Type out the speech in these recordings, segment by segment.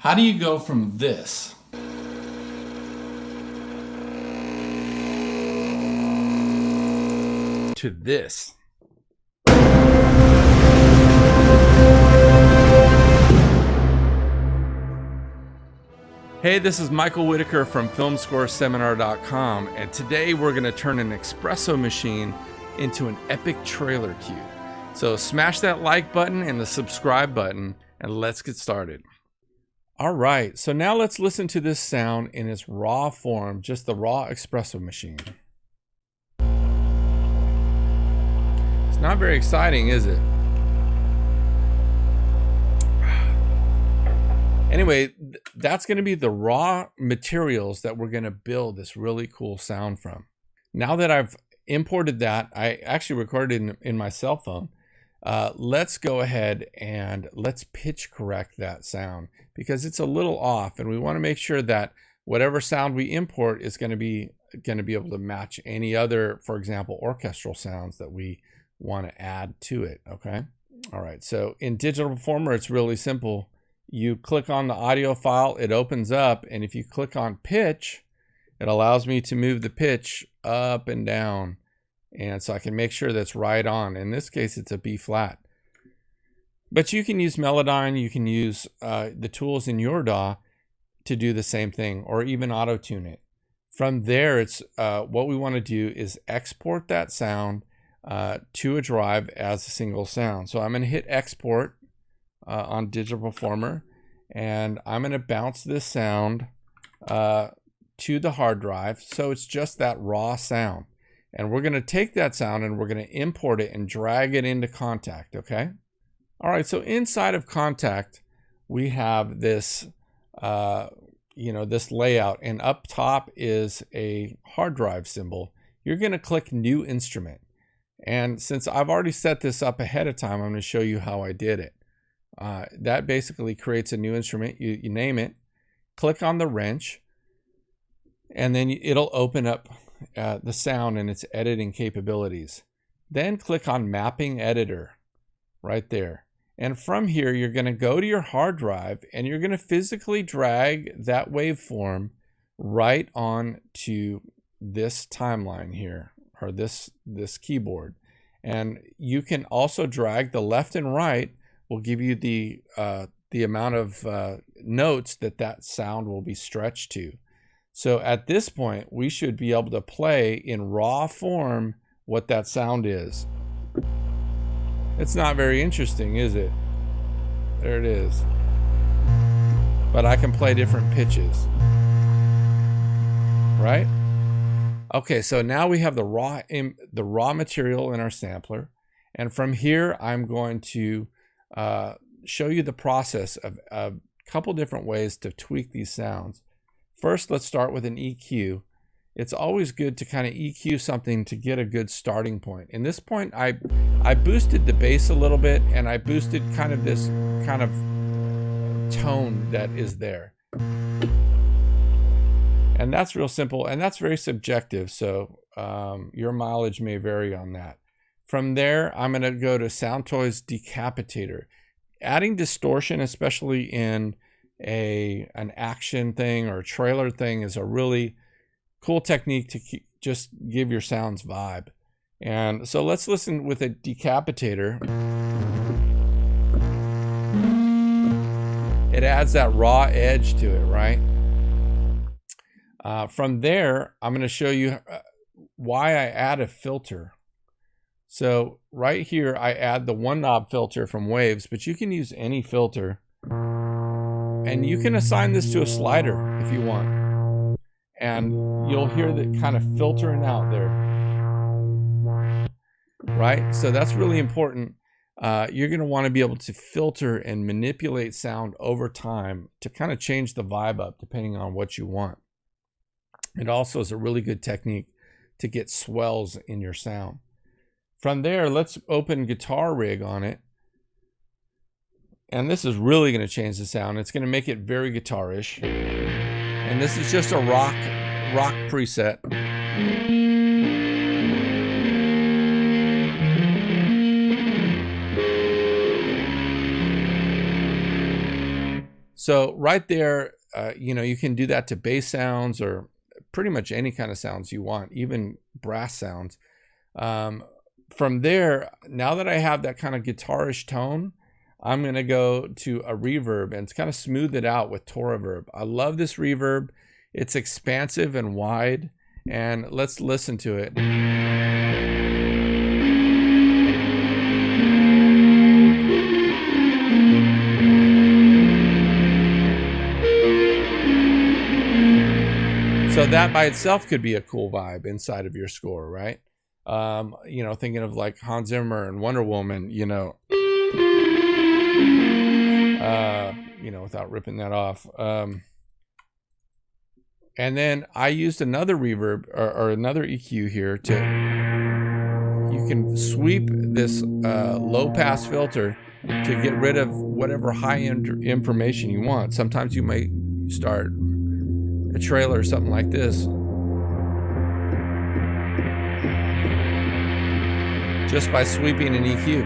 How do you go from this to this? Hey, this is Michael Whitaker from FilmScoreSeminar.com, and today we're going to turn an espresso machine into an epic trailer cue. So smash that like button and the subscribe button, and let's get started. All right, so now let's listen to this sound in its raw form, just the raw espresso machine. It's not very exciting, is it? Anyway, that's going to be the raw materials that we're going to build this really cool sound from. Now that I've imported that, I actually recorded it in my cell phone. Let's go ahead and let's pitch correct that sound because it's a little off, and we want to make sure that whatever sound we import is going to be able to match any other, for example, orchestral sounds that we want to add to it. Okay. All right. So in Digital Performer, it's really simple. You click on the audio file, it opens up, and if you click on pitch, it allows me to move the pitch up and down, and so I can make sure that's right on. In this case, it's a B flat. But you can use Melodyne, you can use the tools in your DAW to do the same thing, or even auto-tune it. From there, it's what we want to do is export that sound to a drive as a single sound. So I'm going to hit export on Digital Performer, and I'm going to bounce this sound to the hard drive, so it's just that raw sound. And we're going to take that sound and we're going to import it and drag it into Kontakt. Okay. All right. So inside of Kontakt, we have this, this layout, and up top is a hard drive symbol. You're going to click New Instrument, and since I've already set this up ahead of time, I'm going to show you how I did it. That basically creates a new instrument. You name it, click on the wrench, and then it'll open up the sound and its editing capabilities. Then click on Mapping Editor right there. And from here, you're going to go to your hard drive and you're going to physically drag that waveform right on to this timeline here, or this keyboard. And you can also drag the left and right. Will give you the amount of notes that sound will be stretched to. So at this point, we should be able to play in raw form what that sound is. It's not very interesting, is it? There it is. But I can play different pitches, right? Okay, so now we have the raw material in our sampler, and from here I'm going to show you the process of a couple different ways to tweak these sounds. First, let's start with an EQ. It's always good to kind of EQ something to get a good starting point. In this point, I boosted the bass a little bit, and I boosted kind of this kind of tone that is there. And that's real simple, and that's very subjective, so your mileage may vary on that. From there, I'm going to go to Soundtoys Decapitator. Adding distortion, especially in an action thing or a trailer thing, is a really cool technique to just give your sounds vibe. And so let's listen with a decapitator. It adds that raw edge to it, right? From there, I'm going to show you why I add a filter. So right here, I add the one knob filter from Waves, but you can use any filter. And you can assign this to a slider if you want. And you'll hear that kind of filtering out there. Right? So that's really important. You're going to want to be able to filter and manipulate sound over time to kind of change the vibe up depending on what you want. It also is a really good technique to get swells in your sound. From there, let's open Guitar Rig on it. And this is really going to change the sound. It's going to make it very guitarish. And this is just a rock preset. So right there, you can do that to bass sounds or pretty much any kind of sounds you want, even brass sounds. From there, now that I have that kind of guitarish tone, I'm going to go to a reverb and kind of smooth it out with Reverb. I love this reverb. It's expansive and wide, and let's listen to it. So that by itself could be a cool vibe inside of your score, right? Thinking of like Hans Zimmer and Wonder Woman, without ripping that off. And then I used another reverb or another EQ here you can sweep this low pass filter to get rid of whatever high end information you want. Sometimes you might start a trailer or something like this, just by sweeping an EQ.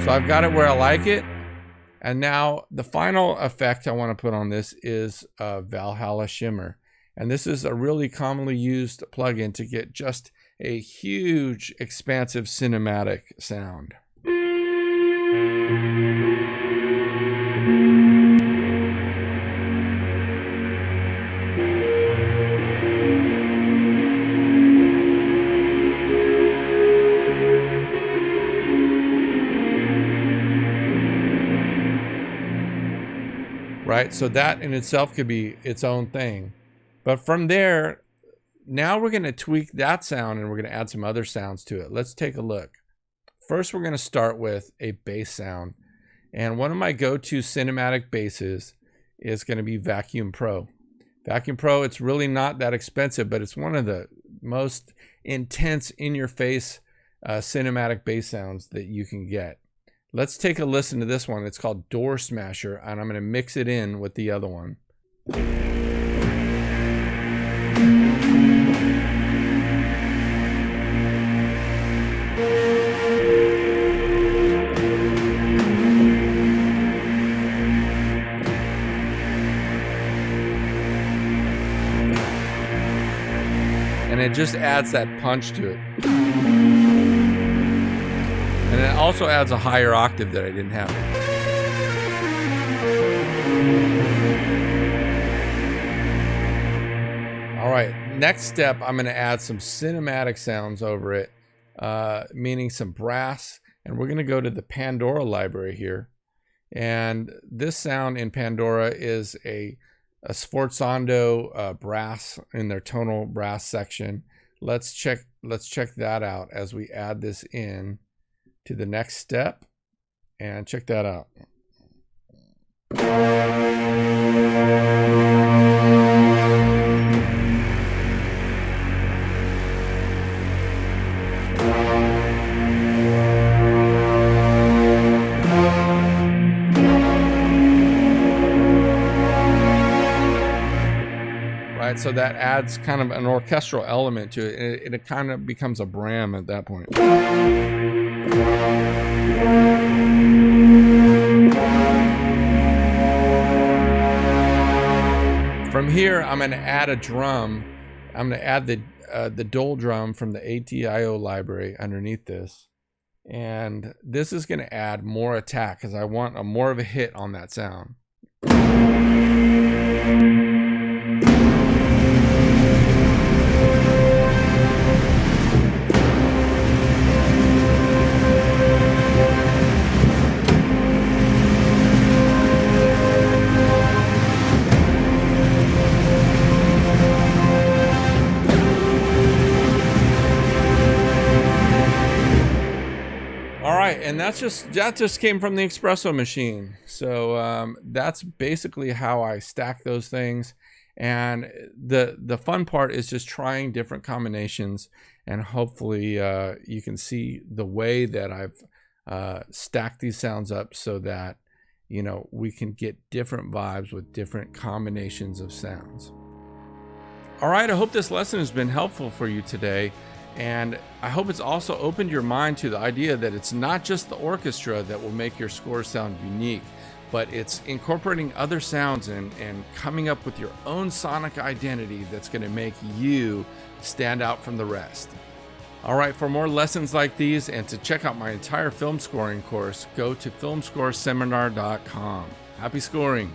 So I've got it where I like it. And now the final effect I want to put on this is Valhalla Shimmer. And this is a really commonly used plugin to get just a huge, expansive cinematic sound. Right, so that in itself could be its own thing. But from there, now we're going to tweak that sound and we're going to add some other sounds to it. Let's take a look. First, we're going to start with a bass sound. And one of my go-to cinematic basses is going to be Vacuum Pro. Vacuum Pro, it's really not that expensive, but it's one of the most intense, in-your-face cinematic bass sounds that you can get. Let's take a listen to this one. It's called Door Smasher, and I'm going to mix it in with the other one. And it just adds that punch to it. And it also adds a higher octave that I didn't have. All right, next step, I'm going to add some cinematic sounds over it, meaning some brass. And we're going to go to the Pandora library here. And this sound in Pandora is a Sforzando brass in their tonal brass section. Let's check that out as we add this in to the next step, and check that out. Right, so that adds kind of an orchestral element to it. It kind of becomes a Bram at that point. From here, I'm going to add a drum. I'm going to add the Dole drum from the ATIO library underneath this. And this is going to add more attack because I want more of a hit on that sound. And that just came from the Espresso Machine. So that's basically how I stack those things. And the fun part is just trying different combinations, and hopefully you can see the way that I've stacked these sounds up so that we can get different vibes with different combinations of sounds. All right, I hope this lesson has been helpful for you today. And I hope it's also opened your mind to the idea that it's not just the orchestra that will make your score sound unique, but it's incorporating other sounds and coming up with your own sonic identity that's going to make you stand out from the rest. All right, for more lessons like these and to check out my entire film scoring course, go to filmscoreseminar.com. Happy scoring!